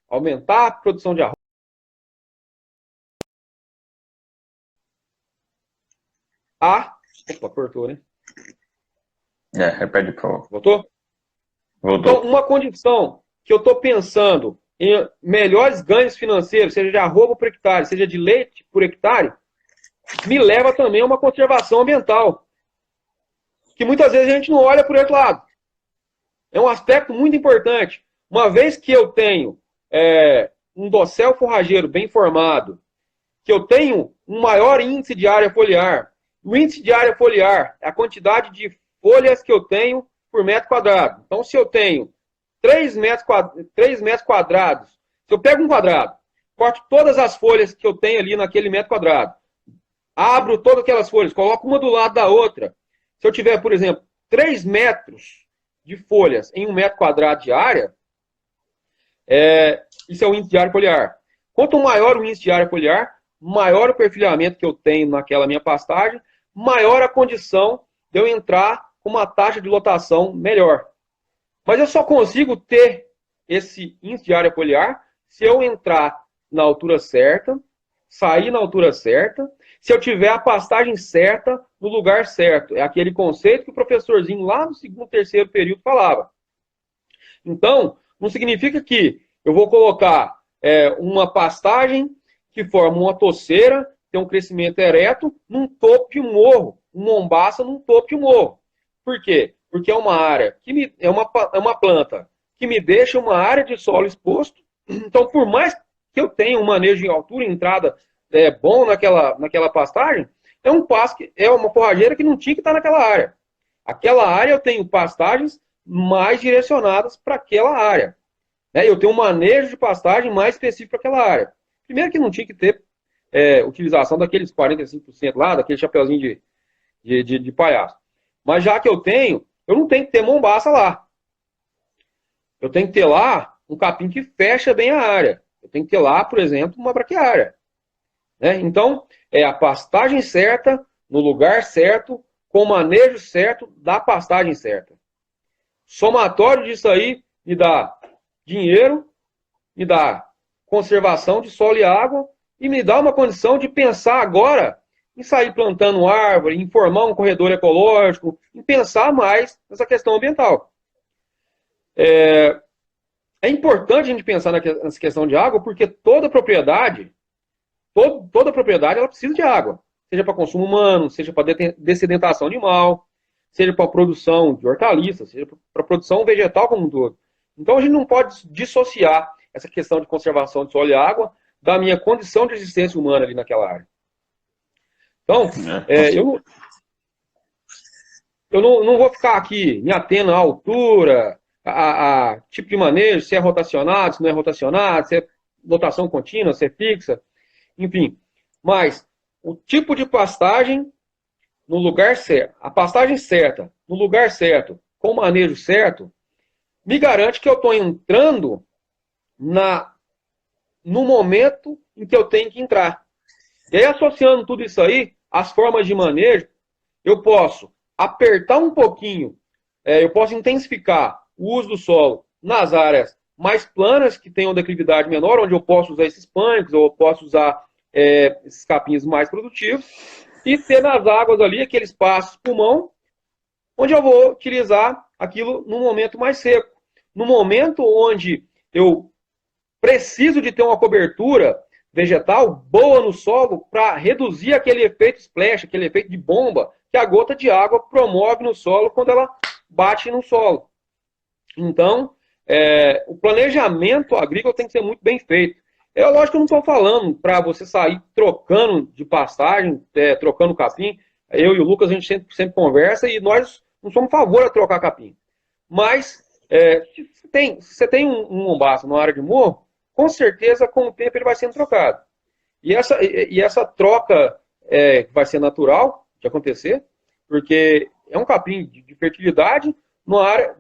aumentar a produção de arroz. Opa, cortou, né? Repete, por favor. Voltou? Voltou. Então, uma condição que eu estou pensando em melhores ganhos financeiros, seja de arroba por hectare, seja de leite por hectare, me leva também a uma conservação ambiental, que muitas vezes a gente não olha por outro lado. É um aspecto muito importante. Uma vez que eu tenho um dossel forrageiro bem formado, que eu tenho um maior índice de área foliar, o índice de área foliar é a quantidade de folhas que eu tenho por metro quadrado. Então, se eu tenho 3 metros quadrados, se eu pego um quadrado, corto todas as folhas que eu tenho ali naquele metro quadrado, abro todas aquelas folhas, coloco uma do lado da outra. Se eu tiver, por exemplo, 3 metros de folhas em 1 metro quadrado de área, isso é o índice de área foliar. Quanto maior o índice de área foliar, maior o perfilhamento que eu tenho naquela minha pastagem, maior a condição de eu entrar com uma taxa de lotação melhor. Mas eu só consigo ter esse índice de área foliar se eu entrar na altura certa, sair na altura certa, se eu tiver a pastagem certa no lugar certo. É aquele conceito que o professorzinho lá no segundo, terceiro período falava. Então, não significa que eu vou colocar uma pastagem que forma uma toceira, tem um crescimento ereto, num topo de um morro, um mombaça num topo de um morro. Por quê? Porque é uma área, é uma planta que me deixa uma área de solo exposto. Então, por mais que eu tenha um manejo em altura e entrada bom naquela pastagem, é uma forrageira que não tinha que estar naquela área. Aquela área eu tenho pastagens mais direcionadas para aquela área. Eu tenho um manejo de pastagem mais específico para aquela área. Primeiro que não tinha que ter utilização daqueles 45% lá, daquele chapeuzinho de palhaço. Mas já que eu não tenho que ter mombaça lá. Eu tenho que ter lá um capim que fecha bem a área. Eu tenho que ter lá, por exemplo, uma braquiária. Então, é a pastagem certa, no lugar certo, com o manejo certo da pastagem certa. Somatório disso aí me dá dinheiro, me dá conservação de solo e água e me dá uma condição de pensar agora em sair plantando árvore, em formar um corredor ecológico, em pensar mais nessa questão ambiental. É importante a gente pensar nessa questão de água porque toda propriedade ela precisa de água, seja para consumo humano, seja para dessedentação animal, seja para produção de hortaliças, seja para produção vegetal como um todo. Então a gente não pode dissociar essa questão de conservação de solo e água da minha condição de existência humana ali naquela área. Então, eu não vou ficar aqui me atendo à altura, a tipo de manejo, se é rotacionado, se não é rotacionado, se é lotação contínua, se é fixa, enfim. Mas o tipo de pastagem no lugar certo, a pastagem certa, no lugar certo, com o manejo certo, me garante que eu estou entrando no momento em que eu tenho que entrar. E aí, associando tudo isso aí, as formas de manejo, eu posso apertar um pouquinho, eu posso intensificar o uso do solo nas áreas mais planas, que tenham declividade menor, onde eu posso usar esses pânicos, ou eu posso usar esses capinhos mais produtivos, e ter nas águas ali aquele espaço pulmão, onde eu vou utilizar aquilo no momento mais seco. No momento onde eu preciso de ter uma cobertura vegetal boa no solo para reduzir aquele efeito splash, aquele efeito de bomba que a gota de água promove no solo quando ela bate no solo. Então, o planejamento agrícola tem que ser muito bem feito. É lógico que eu não estou falando para você sair trocando de pastagem, trocando capim. Eu e o Lucas, a gente sempre conversa e nós não somos a favor de trocar capim. Mas, se você tem um mombaço numa área de morro, com certeza, com o tempo, ele vai sendo trocado. E essa troca vai ser natural de acontecer, porque é um capim de fertilidade numa área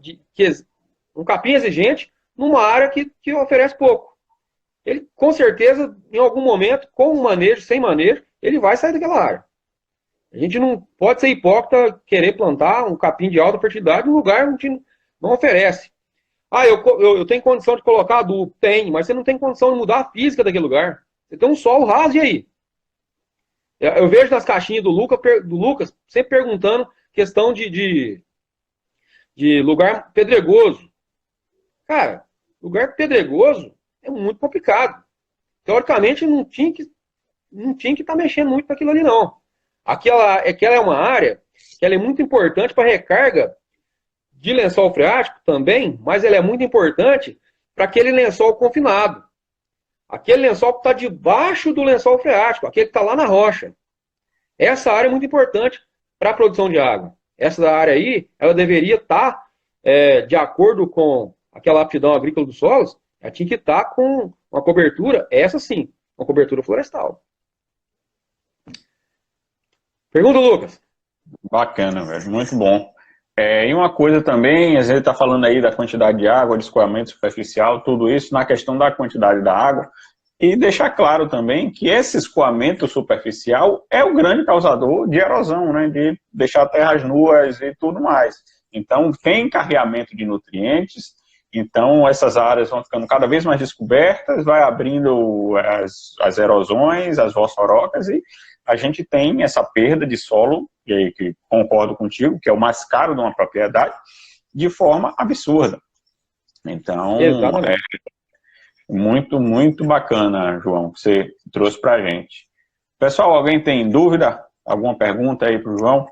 um capim exigente numa área que oferece pouco. Ele, com certeza, em algum momento, com manejo, sem manejo, ele vai sair daquela área. A gente não pode ser hipócrita querer plantar um capim de alta fertilidade num lugar onde não oferece. Eu tenho condição de colocar adubo. Tem, mas você não tem condição de mudar a física daquele lugar. Você tem um solo raso, e aí? Eu vejo nas caixinhas do Lucas sempre perguntando questão de lugar pedregoso. Cara, lugar pedregoso é muito complicado. Teoricamente, não tinha que estar mexendo muito com aquilo ali, não. Aquela é uma área que ela é muito importante para recarga de lençol freático também, mas ela é muito importante para aquele lençol confinado. Aquele lençol que está debaixo do lençol freático, aquele que está lá na rocha. Essa área é muito importante para a produção de água. Essa área aí, ela deveria estar, de acordo com aquela aptidão agrícola dos solos, ela tinha que estar com uma cobertura, essa sim, uma cobertura florestal. Pergunta, Lucas. Bacana, velho, muito bom. E uma coisa também, a gente está falando aí da quantidade de água, de escoamento superficial, tudo isso na questão da quantidade da água, e deixar claro também que esse escoamento superficial é o grande causador de erosão, né, de deixar terras nuas e tudo mais. Então, tem encarreamento de nutrientes, então essas áreas vão ficando cada vez mais descobertas, vai abrindo as erosões, as vossorocas, e a gente tem essa perda de solo, e aí que concordo contigo, que é o mais caro de uma propriedade, de forma absurda. Então, muito, muito bacana, João, que você trouxe para a gente. Pessoal, alguém tem dúvida? Alguma pergunta aí para o João?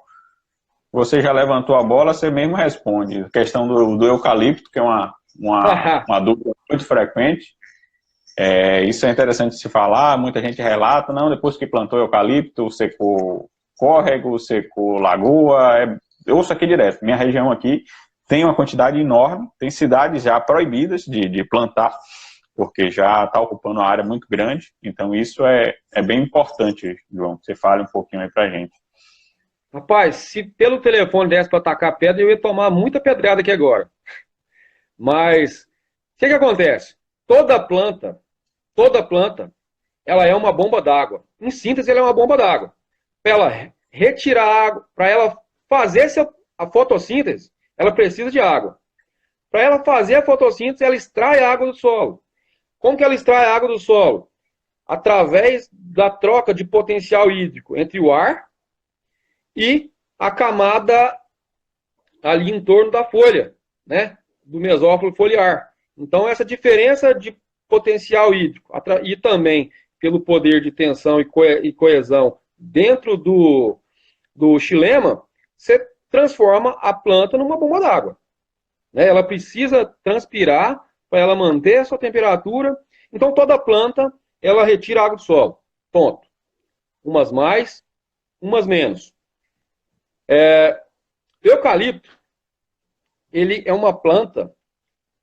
Você já levantou a bola, você mesmo responde. A questão do eucalipto, que é uma dúvida muito frequente. Isso é interessante de se falar, muita gente relata, não, depois que plantou eucalipto, secou córrego, secou lagoa, eu ouço aqui direto, minha região aqui tem uma quantidade enorme, tem cidades já proibidas de plantar, porque já está ocupando uma área muito grande, então isso é bem importante, João, que você fale um pouquinho aí pra gente. Rapaz, se pelo telefone desse para atacar pedra, eu ia tomar muita pedrada aqui agora. Mas, o que acontece? Toda planta, ela é uma bomba d'água. Em síntese, ela é uma bomba d'água. Para ela retirar água, para ela fazer a fotossíntese, ela precisa de água. Para ela fazer a fotossíntese, ela extrai a água do solo. Como que ela extrai a água do solo? Através da troca de potencial hídrico entre o ar e a camada ali em torno da folha, né? Do mesófilo foliar. Então, essa diferença de potencial hídrico e também pelo poder de tensão e coesão dentro do xilema, você transforma a planta numa bomba d'água. Né? Ela precisa transpirar para ela manter a sua temperatura. Então, toda planta, ela retira água do solo. Ponto. Umas mais, umas menos. O eucalipto, ele é uma planta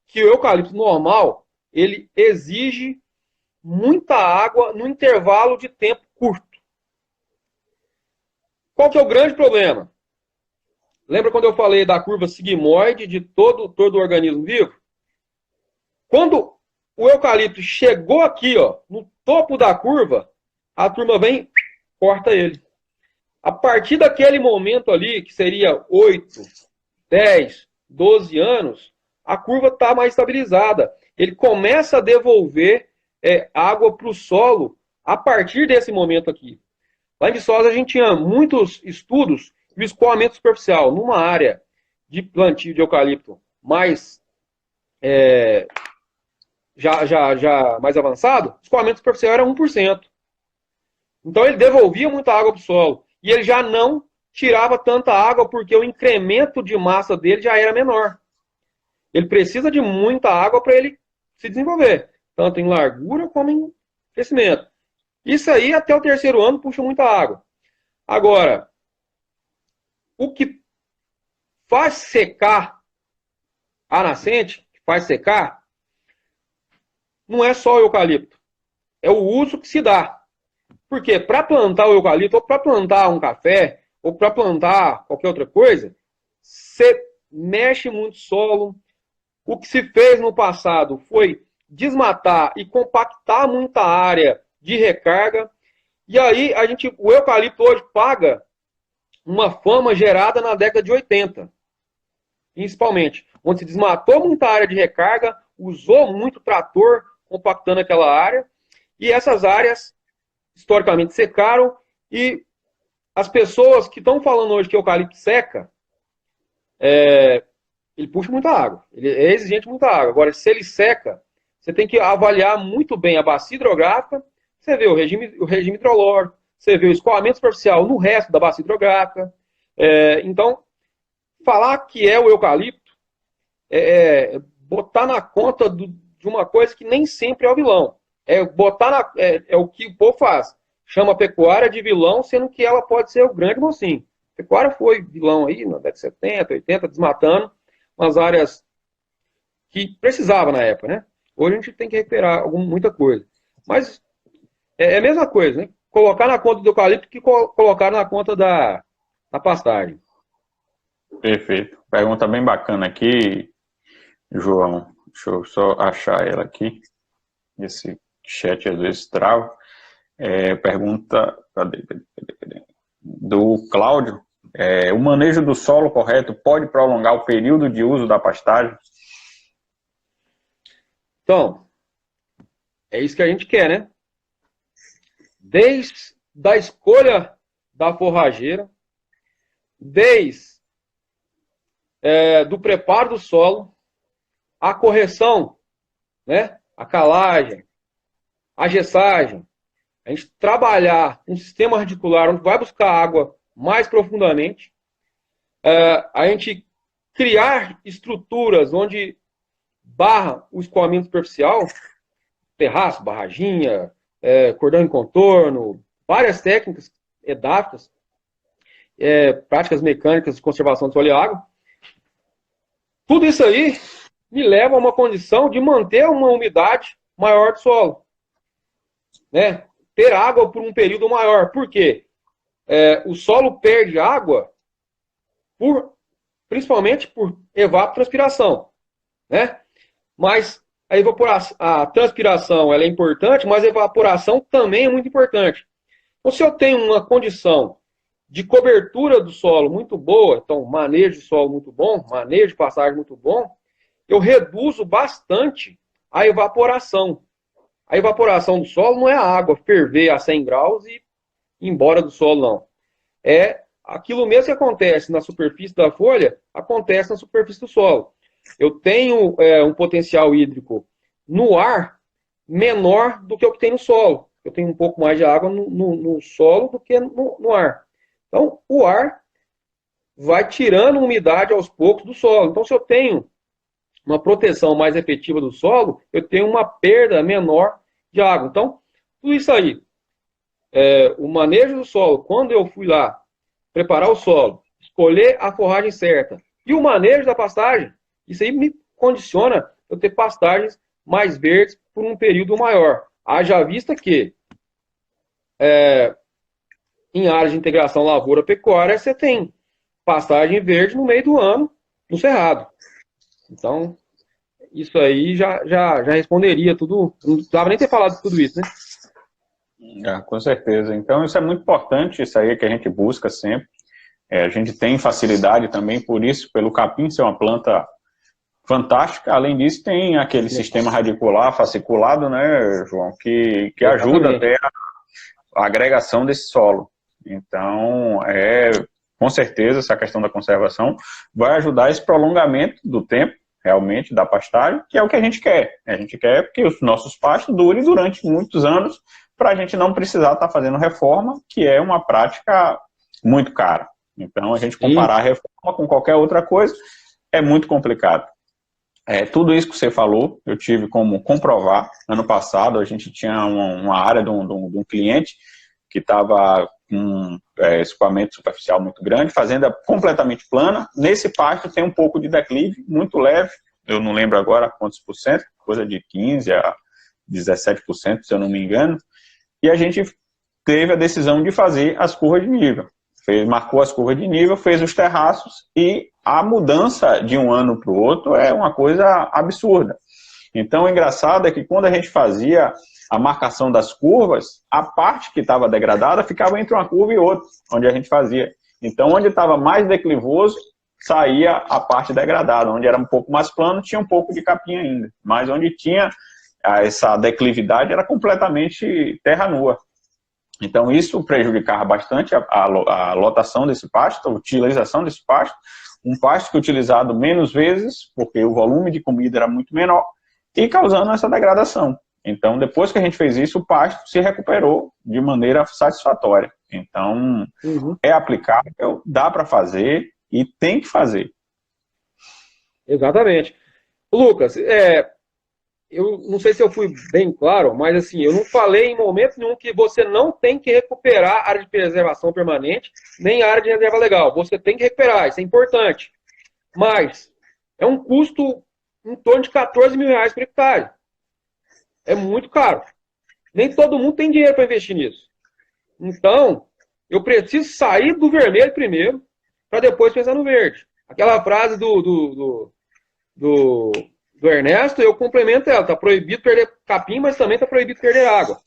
que o eucalipto normal, ele exige muita água no intervalo de tempo curto. Qual que é o grande problema? Lembra quando eu falei da curva sigmoide de todo o organismo vivo? Quando o eucalipto chegou aqui, ó, no topo da curva, a turma vem e corta ele. A partir daquele momento ali, que seria 8, 10, 12 anos, a curva está mais estabilizada. Ele começa a devolver água para o solo a partir desse momento aqui. Lá em Viçosa a gente tinha muitos estudos de escoamento superficial numa área de plantio de eucalipto mais já mais avançado, o escoamento superficial era 1%. Então ele devolvia muita água para o solo. E ele já não tirava tanta água porque o incremento de massa dele já era menor. Ele precisa de muita água para ele se desenvolver, tanto em largura como em crescimento. Isso aí até o terceiro ano puxa muita água. Agora, o que faz secar a nascente, que faz secar, não é só o eucalipto. É o uso que se dá. Porque para plantar o eucalipto, ou para plantar um café, ou para plantar qualquer outra coisa, você mexe muito solo. O que se fez no passado foi desmatar e compactar muita área de recarga. E aí o eucalipto hoje paga uma fama gerada na década de 80, principalmente, onde se desmatou muita área de recarga, usou muito trator compactando aquela área, e essas áreas historicamente secaram, e as pessoas que estão falando hoje que o eucalipto seca, ele puxa muita água, ele é exigente muita água. Agora, se ele seca, você tem que avaliar muito bem a bacia hidrográfica, você vê o regime hidrológico, você vê o escoamento superficial no resto da bacia hidrográfica. Então, falar que é o eucalipto botar na conta de uma coisa que nem sempre é o vilão. É o que o povo faz. Chama a pecuária de vilão, sendo que ela pode ser o grande mocinho. A pecuária foi vilão aí na década de 70, 80, desmatando umas áreas que precisava na época, né? Hoje a gente tem que recuperar muita coisa. Mas é a mesma coisa, né? Colocar na conta do eucalipto que colocar na conta da pastagem. Perfeito. Pergunta bem bacana aqui, João. Deixa eu só achar ela aqui. Esse chat às vezes trava. Pergunta do Cláudio. O manejo do solo correto pode prolongar o período de uso da pastagem? Então, é isso que a gente quer, né? Desde a escolha da forrageira, desde do preparo do solo, a correção, né? A calagem, a gessagem, a gente trabalhar um sistema radicular onde vai buscar água mais profundamente, a gente criar estruturas onde barra o escoamento superficial, terraço, barraginha, cordão em contorno, várias técnicas edáficas, práticas mecânicas de conservação do solo e água. Tudo isso aí me leva a uma condição de manter uma umidade maior do solo, né? Ter água por um período maior. Por quê? O solo perde água principalmente por evapotranspiração, né? Mas a transpiração ela é importante, mas a evaporação também é muito importante. Então, se eu tenho uma condição de cobertura do solo muito boa, então manejo de solo muito bom, manejo de passagem muito bom, eu reduzo bastante a evaporação. A evaporação do solo não é a água ferver a 100 graus e ir embora do solo, não. É aquilo mesmo que acontece na superfície da folha, acontece na superfície do solo. Eu tenho um potencial hídrico no ar menor do que o que tem no solo. Eu tenho um pouco mais de água no solo do que no ar. Então, o ar vai tirando umidade aos poucos do solo. Então, se eu tenho uma proteção mais efetiva do solo, eu tenho uma perda menor de água. Então, tudo isso aí, o manejo do solo, quando eu fui lá preparar o solo, escolher a forragem certa e o manejo da pastagem, isso aí me condiciona eu ter pastagens mais verdes por um período maior. Haja vista que em áreas de integração lavoura-pecuária você tem pastagem verde no meio do ano no cerrado. Então, isso aí já responderia tudo. Não precisava nem ter falado de tudo isso, né? Com certeza. Então, isso é muito importante, isso aí que a gente busca sempre. A gente tem facilidade também por isso, pelo capim ser uma planta fantástica. Além disso, tem aquele sistema radicular, fasciculado, né, João, que ajuda até a agregação desse solo. Então, com certeza, essa questão da conservação vai ajudar esse prolongamento do tempo, realmente, da pastagem, que é o que a gente quer. A gente quer que os nossos pastos durem durante muitos anos, para a gente não precisar estar fazendo reforma, que é uma prática muito cara. Então, a gente comparar a reforma com qualquer outra coisa é muito complicado. Tudo isso que você falou, eu tive como comprovar. Ano passado, a gente tinha uma área de um cliente que estava com escoamento superficial muito grande, fazenda completamente plana. Nesse pasto tem um pouco de declive, muito leve, eu não lembro agora quantos por cento, coisa de 15% a 17%, se eu não me engano, e a gente teve a decisão de fazer as curvas de nível. Marcou as curvas de nível, fez os terraços, e a mudança de um ano para o outro é uma coisa absurda. Então, o engraçado é que quando a gente fazia a marcação das curvas, a parte que estava degradada ficava entre uma curva e outra, onde a gente fazia. Então, onde estava mais declivoso, saía a parte degradada. Onde era um pouco mais plano, tinha um pouco de capim ainda. Mas onde tinha essa declividade, era completamente terra nua. Então, isso prejudicava bastante a lotação desse pasto, a utilização desse pasto. Um pasto que é utilizado menos vezes, porque o volume de comida era muito menor, e causando essa degradação. Então, depois que a gente fez isso, o pasto se recuperou de maneira satisfatória. Então, é aplicável, dá para fazer e tem que fazer. Exatamente. Lucas, eu não sei se eu fui bem claro, mas assim, eu não falei em momento nenhum que você não tem que recuperar a área de preservação permanente, nem a área de reserva legal. Você tem que recuperar, isso é importante. Mas é um custo em torno de R$14 mil por hectare. É muito caro. Nem todo mundo tem dinheiro para investir nisso. Então, eu preciso sair do vermelho primeiro, para depois pensar no verde. Aquela frase do Ernesto, eu complemento ela. Está proibido perder capim, mas também está proibido perder água.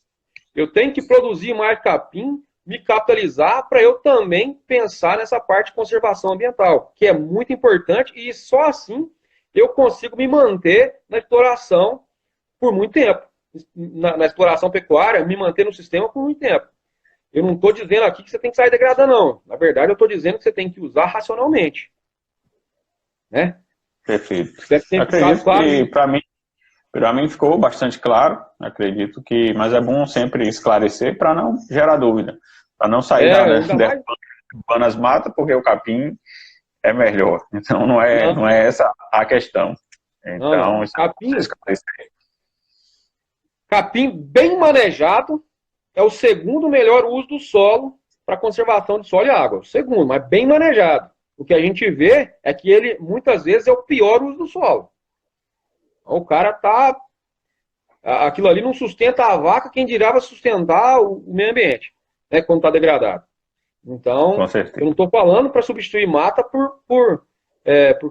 Eu tenho que produzir mais capim, me capitalizar, para eu também pensar nessa parte de conservação ambiental, que é muito importante, e só assim eu consigo me manter na exploração por muito tempo. Na exploração pecuária, me manter no sistema por muito tempo. Eu não estou dizendo aqui que você tem que sair degradando, não. Na verdade, eu estou dizendo que você tem que usar racionalmente. Né? Perfeito. Acredito que para mim ficou bastante claro. Acredito que, mas é bom sempre esclarecer para não gerar dúvida. Para não sair derrubando as matas, porque o capim é melhor. Então, não é essa a questão. Então, isso capim, capim bem manejado é o segundo melhor uso do solo para conservação de solo e água. O segundo, mas bem manejado. O que a gente vê é que ele, muitas vezes, é o pior uso do solo. Então, o cara tá... Aquilo ali não sustenta a vaca, quem dirá vai sustentar o meio ambiente, né, quando está degradado. Então, eu não estou falando para substituir mata por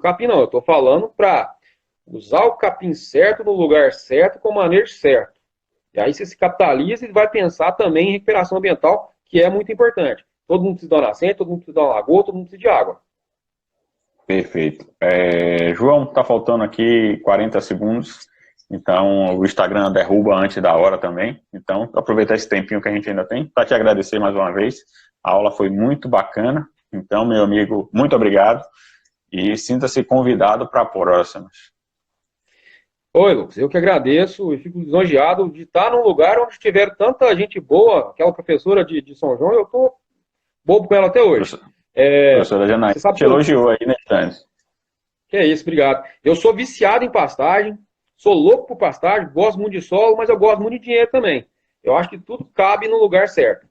capim, não. Eu estou falando para usar o capim certo, no lugar certo, com o manejo certo. E aí você se capitaliza e vai pensar também em recuperação ambiental, que é muito importante. Todo mundo precisa de uma nascente, todo mundo precisa de uma lagoa, todo mundo precisa de água. Perfeito. João, está faltando aqui 40 segundos, então o Instagram derruba antes da hora também. Então, aproveitar esse tempinho que a gente ainda tem para te agradecer mais uma vez. A aula foi muito bacana. Então, meu amigo, muito obrigado e sinta-se convidado para próximas. Oi, Lucas, eu que agradeço e fico lisonjeado de estar num lugar onde tiver tanta gente boa, aquela professora de São João, eu estou bobo com ela até hoje. Professora Janaína, te elogiou aí na instante. Que é isso, obrigado. Eu sou viciado em pastagem, sou louco por pastagem, gosto muito de solo, mas eu gosto muito de dinheiro também. Eu acho que tudo cabe no lugar certo.